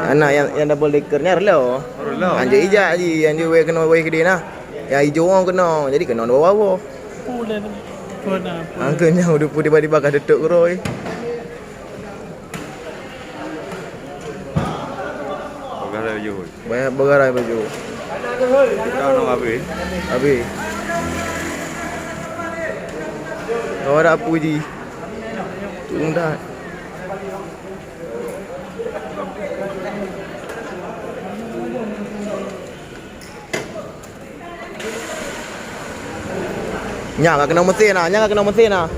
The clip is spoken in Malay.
Anak yang double decker ni rela. Anjir ijak je, anjir we kena we kedai nah. Yang hijau orang kena. Jadi kena bawah-bawah. Pula pernah. Angkanya udah putih tiba-tiba kah detuk keroi. Bergarai baju. Banyak bergarai baju. Kau nak habis? Habis. Kau ada apa je? Tunggu dah. Nyak kena mesin ah, nyak kena mesin ah.